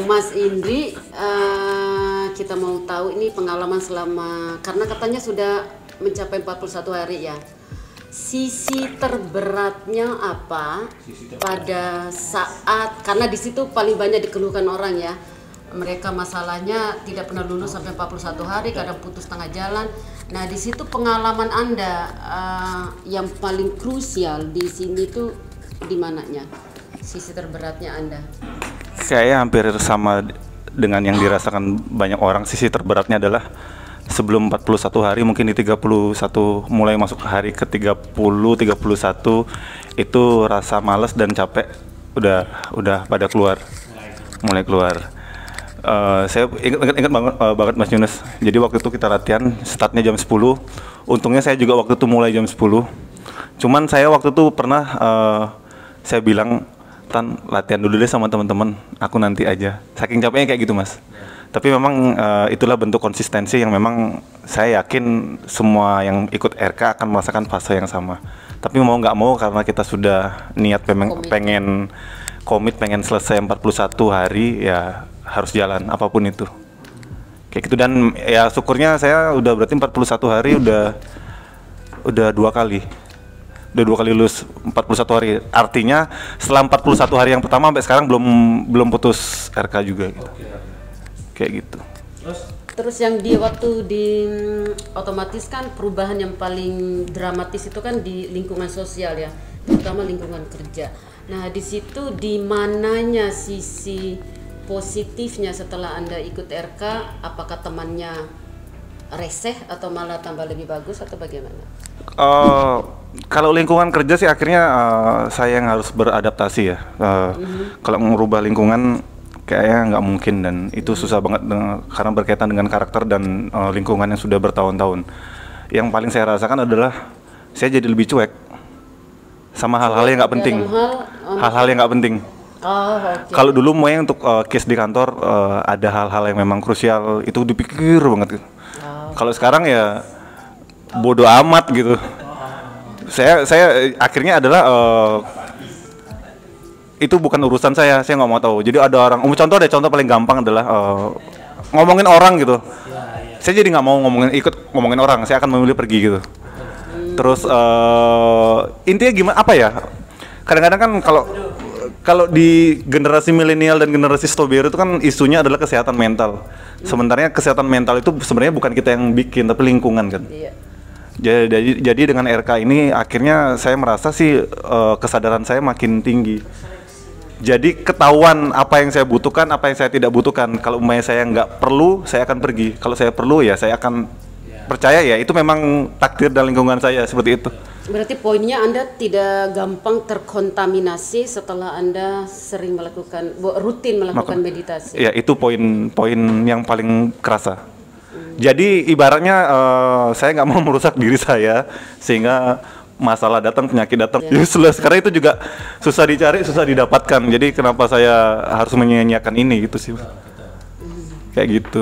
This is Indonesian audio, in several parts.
Mas Indri, kita mau tahu ini pengalaman selama, karena katanya sudah mencapai 41 hari ya. Sisi terberatnya apa pada saat, karena di situ paling banyak dikeluhkan orang ya. Mereka masalahnya tidak pernah lulus sampai 41 hari, kadang putus tengah jalan. Nah, di situ pengalaman Anda yang paling krusial di sini tuh di mananya? Sisi terberatnya Anda? Saya hampir sama dengan yang dirasakan banyak orang. Sisi terberatnya adalah sebelum 41 hari, mungkin di 31 mulai masuk ke hari ke 30, 31 itu rasa malas dan capek udah pada keluar. Mulai keluar. Saya ingat banget Mas Yunus. Jadi waktu itu kita latihan, startnya jam 10. Untungnya saya juga waktu itu mulai jam 10. Cuman saya waktu itu pernah saya bilang, Tan, latihan dulu deh sama teman-teman, aku nanti aja. Saking capeknya kayak gitu, Mas. Tapi memang itulah bentuk konsistensi yang memang saya yakin semua yang ikut RK akan merasakan fase yang sama. Tapi mau nggak mau, karena kita sudah niat pengen komit, pengen selesai 41 hari, ya harus jalan apapun itu. Kayak gitu. Dan ya syukurnya saya udah berarti 41 hari udah 2 kali. Udah 2 kali lulus 41 hari. Artinya setelah 41 hari yang pertama sampai sekarang belum putus RK juga gitu. Kayak gitu. Terus yang di waktu di otomatis kan perubahan yang paling dramatis itu kan di lingkungan sosial ya, terutama lingkungan kerja. Nah, di situ di mananya sisi positifnya setelah Anda ikut RK? Apakah temannya reseh atau malah tambah lebih bagus atau bagaimana? Kalau lingkungan kerja sih akhirnya saya yang harus beradaptasi ya. Kalau merubah lingkungan kayaknya nggak mungkin, dan itu susah banget karena berkaitan dengan karakter dan lingkungan yang sudah bertahun-tahun. Yang paling saya rasakan adalah saya jadi lebih cuek sama hal-hal yang nggak penting. Hal-hal yang nggak penting. Okay. Kalau dulu mulai untuk case di kantor ada hal-hal yang memang krusial, itu dipikir banget gitu. Kalau sekarang ya bodoh amat gitu. Saya akhirnya adalah itu bukan urusan saya nggak mau tahu. Jadi ada orang, contoh paling gampang adalah ngomongin orang gitu. Saya jadi nggak mau ikut ngomongin orang, saya akan memilih pergi gitu. Terus intinya gimana, apa ya? Kadang-kadang kan kalau di generasi milenial dan generasi strawberry itu kan isunya adalah kesehatan mental. Sebenarnya kesehatan mental itu sebenarnya bukan kita yang bikin, tapi lingkungan kan. Iya. Jadi dengan RK ini akhirnya saya merasa sih kesadaran saya makin tinggi. Jadi ketahuan apa yang saya butuhkan, apa yang saya tidak butuhkan. Kalau umpamanya saya nggak perlu, saya akan pergi. Kalau saya perlu ya saya akan percaya ya itu memang takdir dan lingkungan saya seperti itu. Berarti poinnya Anda tidak gampang terkontaminasi setelah Anda sering rutin melakukan meditasi. Ya, itu poin yang paling kerasa. Jadi ibaratnya saya nggak mau merusak diri saya sehingga masalah datang, penyakit datang, useless. Karena itu juga susah dicari, susah didapatkan. Jadi kenapa saya harus menyia-nyiakan ini gitu sih. Kayak gitu.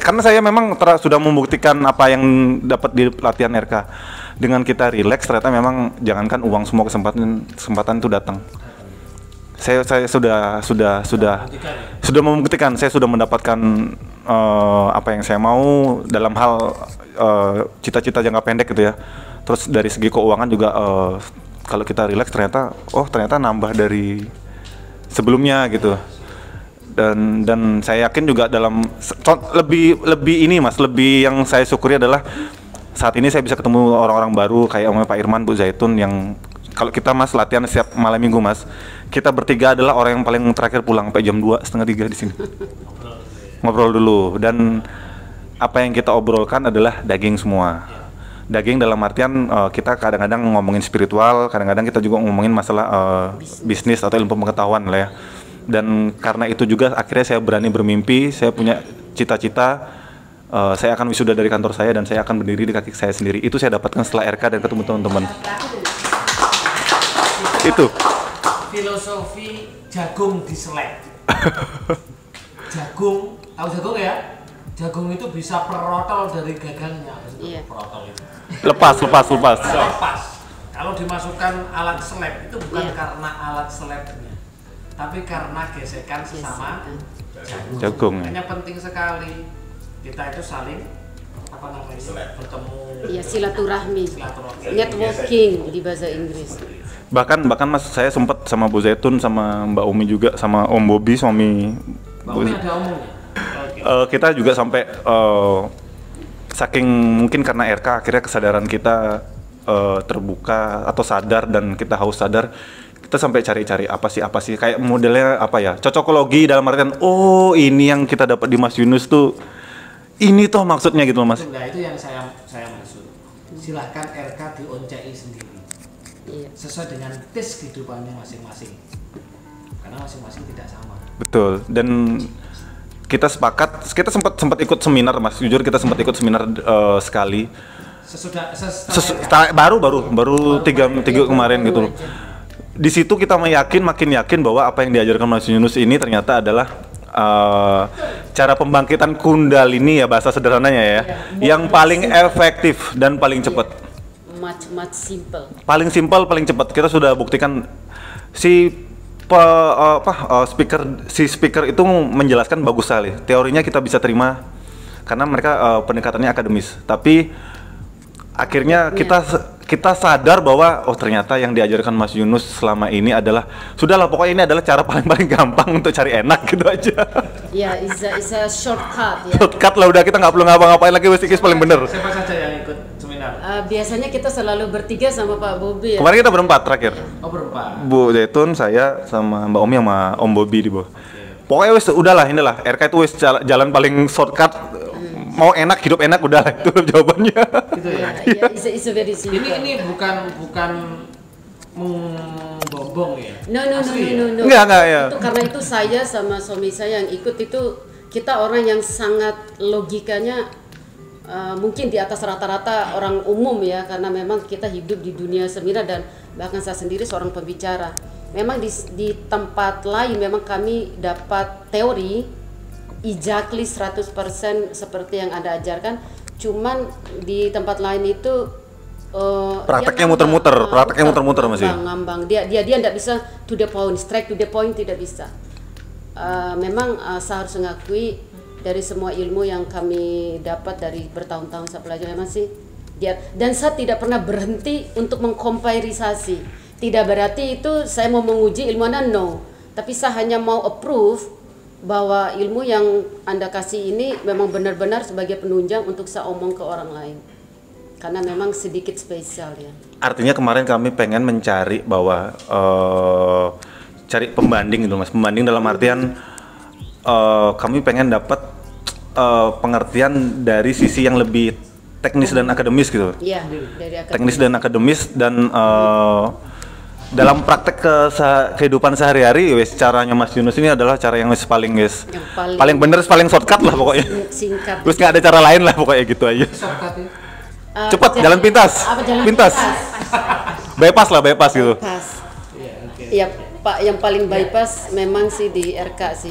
Karena saya memang sudah membuktikan apa yang dapat di latihan RK. Dengan kita rileks, ternyata memang jangankan uang, semua kesempatan itu datang. Saya sudah membuktikan, saya sudah mendapatkan apa yang saya mau dalam hal cita-cita jangka pendek gitu ya. Terus dari segi keuangan juga kalau kita rileks ternyata nambah dari sebelumnya gitu. Dan saya yakin juga lebih ini Mas, lebih yang saya syukuri adalah saat ini saya bisa ketemu orang-orang baru kayak Pak Irman, Bu Zaitun, yang kalau kita Mas latihan setiap malam minggu Mas, kita bertiga adalah orang yang paling terakhir pulang sampai jam 2, setengah 3 di sini. Ngobrol dulu, dan apa yang kita obrolkan adalah daging semua. Daging dalam artian kita kadang-kadang ngomongin spiritual, kadang-kadang kita juga ngomongin masalah bisnis atau ilmu pengetahuan lah ya. Dan karena itu juga akhirnya saya berani bermimpi, saya punya cita-cita. Saya akan wisuda dari kantor saya dan saya akan berdiri di kaki saya sendiri. Itu saya dapatkan setelah RK dan ketemu teman-teman. Itu filosofi jagung diselek. Jagung, tahu jagung ya? Jagung itu bisa perotol dari gagangnya. Iya. Perotol itu. Lepas. Kalau dimasukkan alat seleb itu bukan karena alat selebnya, tapi karena gesekan sesama Jagung. Makanya penting sekali kita itu saling apa namanya bertemu. Iya, silaturahmi. Silaturahmi. Networking di bahasa Inggris. Bahkan Mas, saya sempat sama Bu Zaitun, sama Mbak Umi juga, sama Om Bobi, suami Mbak Umi ada omongnya. kita juga sampai saking mungkin karena RK akhirnya kesadaran kita terbuka atau sadar, dan kita haus sadar, kita sampai cari-cari apa sih kayak modelnya apa ya, cocokologi dalam artian oh ini yang kita dapat di Mas Yunus tuh ini toh maksudnya gitu loh Mas. Nah itu yang saya maksud. Silahkan RK dioncei sendiri. Iya. Sesuai dengan tes kehidupannya masing-masing. Karena masing-masing tidak sama. Betul. Dan kita sepakat, kita sempat ikut seminar Mas. Jujur kita sempat ikut seminar sekali. Baru tiga kemarin gitu loh. Di situ kita makin yakin bahwa apa yang diajarkan Mas Yunus ini ternyata adalah cara pembangkitan kundalini ya, bahasa sederhananya ya, yang paling efektif dan paling cepat. Much simple. Paling simpel, paling cepat. Kita sudah buktikan speaker itu menjelaskan bagus sekali. Teorinya kita bisa terima karena mereka pendekatannya akademis. Tapi akhirnya kita sadar bahwa oh ternyata yang diajarkan Mas Yunus selama ini adalah sudahlah pokoknya ini adalah cara paling gampang untuk cari enak gitu aja. Ya, it's a shortcut ya. Shortcut lah, udah kita nggak perlu ngapa-ngapain lagi, wes paling bener. Siapa saja yang ikut seminar? Biasanya kita selalu bertiga sama Pak Bobi ya. Kemarin kita berempat terakhir. Oh berempat. Bu Zaitun, saya sama Mbak Omi sama Om Bobi di bawah. Pokoknya wes udahlah inilah RK itu wes jalan paling shortcut. Mau enak, hidup enak, udah itu jawabannya. Gitu ya. Iya, it's a very simple. Ini bukan membombong ya. No. Enggak ya. Itu karena itu saya sama suami saya yang ikut itu, kita orang yang sangat logikanya mungkin di atas rata-rata orang umum ya, karena memang kita hidup di dunia seminar dan bahkan saya sendiri seorang pembicara. Memang di tempat lain memang kami dapat teori exactly 100% seperti yang Anda ajarkan, cuman di tempat lain itu prakteknya muter-muter masih. Ngambang. Dia tidak bisa to the point, straight to the point, tidak bisa. Memang saya harus mengakui dari semua ilmu yang kami dapat dari bertahun-tahun saya belajar memang sih dia, dan saya tidak pernah berhenti untuk mengkomparisasi. Tidak berarti itu saya mau menguji ilmu Anda, no. Tapi saya hanya mau approve bahwa ilmu yang Anda kasih ini memang benar-benar sebagai penunjang untuk saya omong ke orang lain. Karena memang sedikit spesial ya. Artinya kemarin kami pengen mencari bahwa cari pembanding gitu Mas. Pembanding dalam artian kami pengen dapat pengertian dari sisi yang lebih teknis dan akademis gitu. Iya, dari akademis. Teknis dan akademis dan dalam praktek kehidupan sehari-hari wes caranya Mas Yunus ini adalah cara yang paling bener, paling shortcut lah pokoknya. Singkat. Terus nggak ada cara lain lah pokoknya gitu aja. Shortcut ya. Cepat, jalan pintas. Pintas. Bypass gitu. Iya, Pak, yang paling bypass memang sih di RK sih.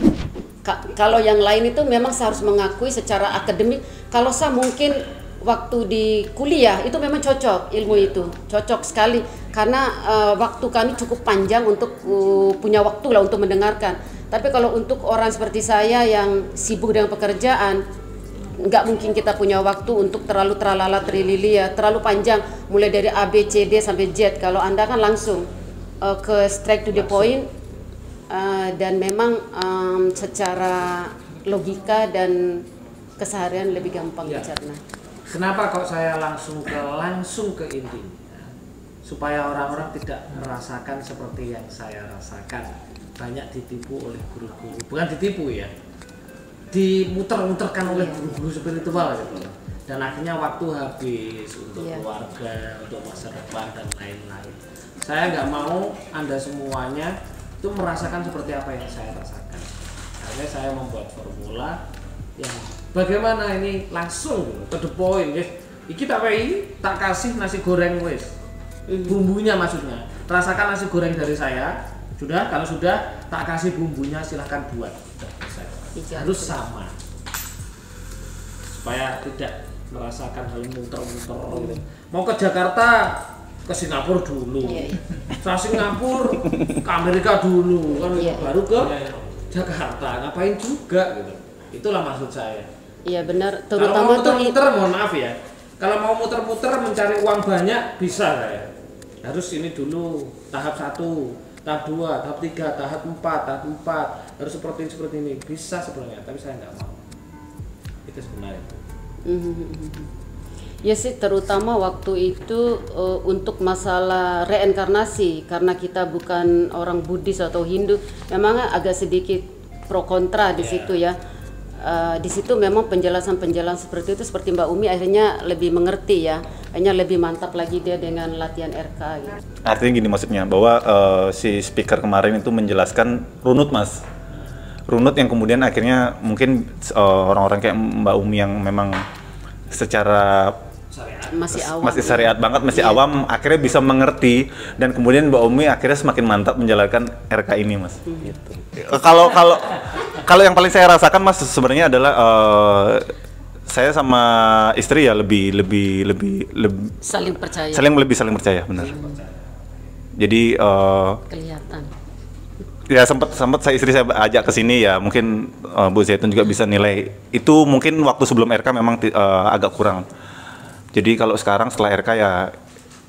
Kalau yang lain itu memang saya harus mengakui secara akademik, kalau saya mungkin waktu di kuliah itu memang cocok ilmu itu, cocok sekali karena waktu kami cukup panjang untuk punya waktu lah untuk mendengarkan. Tapi kalau untuk orang seperti saya yang sibuk dengan pekerjaan, nggak mungkin kita punya waktu untuk terlalu tralala trilili ya, terlalu panjang mulai dari A B C D sampai Z. Kalau Anda kan langsung ke straight to the point dan memang secara logika dan keseharian lebih gampang dicerna. Kenapa kok saya langsung ke intinya, supaya orang-orang tidak merasakan seperti yang saya rasakan. Banyak ditipu oleh guru-guru, bukan ditipu ya, dimuter-muterkan oleh guru-guru spiritual gitu. Dan akhirnya waktu habis untuk keluarga, untuk masa depan dan lain-lain. Saya nggak mau Anda semuanya itu merasakan seperti apa yang saya rasakan. Akhirnya saya membuat formula yang bagaimana ini langsung to the point guys. Iki tak kasih nasi goreng wes. Bumbunya maksudnya. Rasakan nasi goreng dari saya. Sudah, kalau sudah tak kasih bumbunya silahkan buat. Sudah selesai. Harus sama. Supaya tidak merasakan hal muter-muter gitu. Mau ke Jakarta, ke Singapura dulu. Ke Singapura, ke Amerika dulu kan baru ke Jakarta, ngapain juga gitu. Itulah maksud saya. Iya benar, Kalau terutama mau tuh muter-muter, mohon maaf ya. Kalau mau muter-muter mencari uang banyak bisa saya. Harus ini dulu tahap 1, tahap 2, tahap 3, tahap 4, tahap 4. Harus seperti ini. Bisa sebenarnya, tapi saya nggak mau. Itu sebenarnya. ya sih, terutama waktu itu untuk masalah reinkarnasi, karena kita bukan orang Buddhis atau Hindu, memang agak sedikit pro kontra di situ ya. Di situ memang penjelasan-penjelasan seperti itu, seperti Mbak Umi akhirnya lebih mengerti ya, akhirnya lebih mantap lagi dia dengan latihan RK gitu. Artinya gini maksudnya, bahwa si speaker kemarin itu menjelaskan runut mas, runut yang kemudian akhirnya mungkin orang-orang kayak Mbak Umi yang memang secara masih syariat banget, masih awam, akhirnya bisa mengerti, dan kemudian Mbak Umi akhirnya semakin mantap menjalankan RK ini mas. Gitu. Kalau yang paling saya rasakan mas sebenarnya adalah saya sama istri ya lebih Saling percaya. saling percaya, benar. Jadi Kelihatan. ya sempat saya istri saya ajak ke sini ya, mungkin Bu Zaitun juga bisa nilai. Itu mungkin waktu sebelum RK memang agak kurang. Jadi kalau sekarang setelah RK ya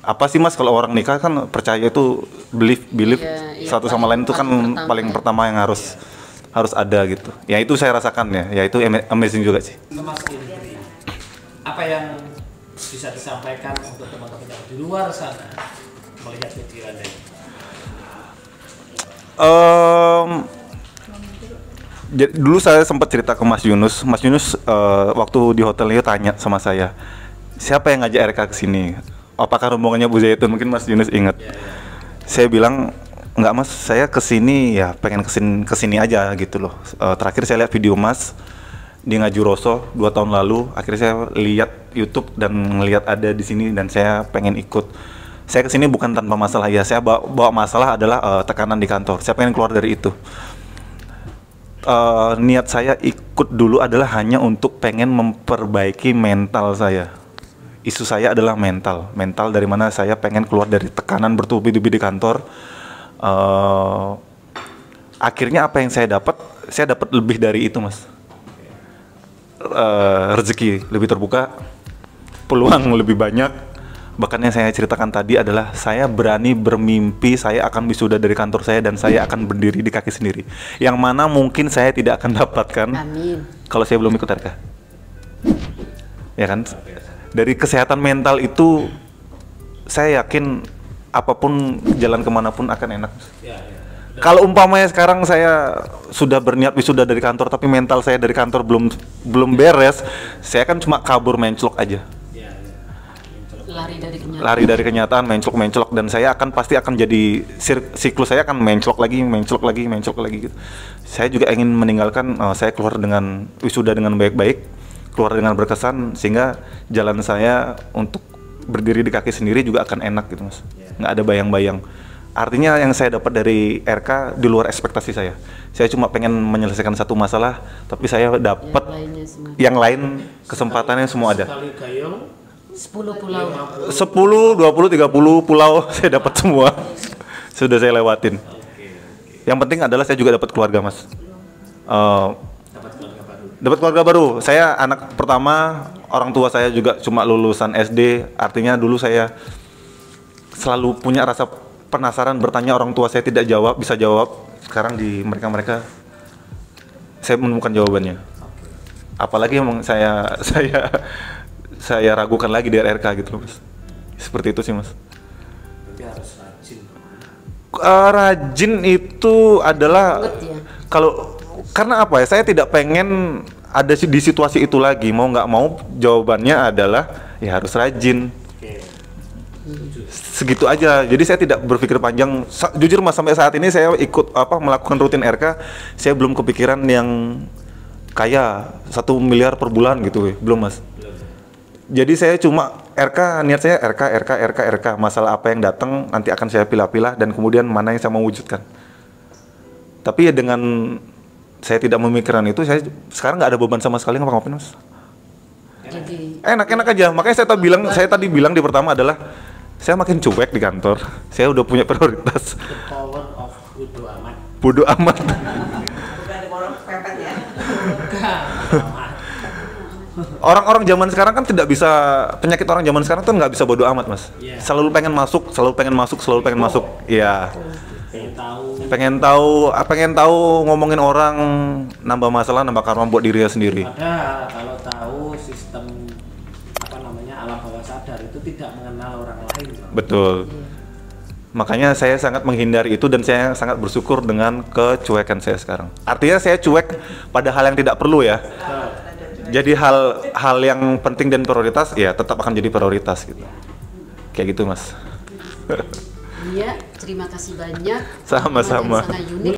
apa sih mas, kalau orang nikah kan percaya itu belief satu sama lain itu kan paling pertama yang harus ada gitu. Ya itu saya rasakan ya itu amazing juga sih. Mas Indri, apa yang bisa disampaikan untuk teman-teman yang di luar sana melihat video Anda ini? Dulu saya sempat cerita ke Mas Yunus. Mas Yunus waktu di hotelnya tanya sama saya, siapa yang ngajak RK ke sini? Apakah rombongannya Bu Zaitun? Mungkin Mas Yunus ingat. Saya bilang, enggak mas, saya kesini ya pengen kesini aja gitu loh. Terakhir saya lihat video mas di Ngajuroso 2 tahun lalu. Akhirnya saya lihat YouTube dan ngelihat ada di sini dan saya pengen ikut. Saya kesini bukan tanpa masalah ya. Saya bawa masalah adalah tekanan di kantor. Saya pengen keluar dari itu. Niat saya ikut dulu adalah hanya untuk pengen memperbaiki mental saya. Isu saya adalah mental dari mana saya pengen keluar dari tekanan bertubi-tubi di kantor. Akhirnya apa yang saya dapat lebih dari itu mas. Rezeki lebih terbuka, peluang lebih banyak. Bahkan yang saya ceritakan tadi adalah saya berani bermimpi saya akan wisuda dari kantor saya dan saya akan berdiri di kaki sendiri, yang mana mungkin saya tidak akan dapatkan. Amin. Kalau saya belum ikut RK ya kan. Dari kesehatan mental itu saya yakin apapun jalan kemanapun akan enak. Kalau umpamanya sekarang saya sudah berniat wisuda dari kantor tapi mental saya dari kantor belum beres, saya kan cuma kabur menclok aja. Lari dari kenyataan, menclok dan saya pasti akan jadi siklus, saya akan menclok lagi gitu. Saya juga ingin meninggalkan, saya keluar dengan wisuda dengan baik-baik, keluar dengan berkesan, sehingga jalan saya untuk berdiri di kaki sendiri juga akan enak gitu mas. Nggak ada bayang-bayang. Artinya yang saya dapat dari RK di luar ekspektasi saya. Saya cuma pengen menyelesaikan satu masalah, tapi saya dapat yang lain, kesempatannya semua ada. 10 pulau. 10, 20, 30 pulau saya dapat semua. Sudah saya lewatin. Yang penting adalah saya juga dapat keluarga mas. Dapat keluarga baru. Saya anak pertama, orang tua saya juga cuma lulusan SD. Artinya dulu saya selalu punya rasa penasaran, bertanya orang tua saya tidak bisa jawab. Sekarang di mereka saya menemukan jawabannya. Apalagi emang saya ragukan lagi di RK gitu loh mas. Seperti itu sih mas. Tapi harus rajin. Rajin itu adalah karena apa ya? Saya tidak pengen ada di situasi itu lagi. Mau nggak mau jawabannya adalah ya harus rajin. Segitu aja. Jadi saya tidak berpikir panjang. Jujur mas, sampai saat ini saya melakukan rutin RK, saya belum kepikiran yang kayak 1 miliar per bulan gitu, belum mas. Jadi saya cuma RK, niat saya RK. Masalah apa yang datang nanti akan saya pilah-pilah dan kemudian mana yang saya mau wujudkan. Tapi ya dengan saya tidak memikirkan itu, saya sekarang nggak ada beban sama sekali ngapa-ngapain mas. Enak-enak aja. Makanya saya tadi bilang di pertama adalah saya makin cuek di kantor. Saya udah punya prioritas. The power of bodo amat. Bodo amat. Enggak. Orang-orang zaman sekarang kan tidak bisa, penyakit orang zaman sekarang tuh nggak bisa bodo amat, Mas. Iya. Selalu pengen masuk, selalu pengen masuk, selalu pengen masuk. Iya. Pengen tahu. Pengen tahu ngomongin orang, nambah masalah, nambah karma buat dirinya sendiri. Padahal kalau tahu sistem alam bawah sadar itu tidak mengenal orang lain. Betul. Makanya saya sangat menghindari itu dan saya sangat bersyukur dengan kecuekan saya sekarang. Artinya saya cuek pada hal yang tidak perlu ya. Jadi hal yang penting dan prioritas ya tetap akan jadi prioritas gitu. Kayak gitu, Mas. Iya, terima kasih banyak. Sama-sama. Sangat unik.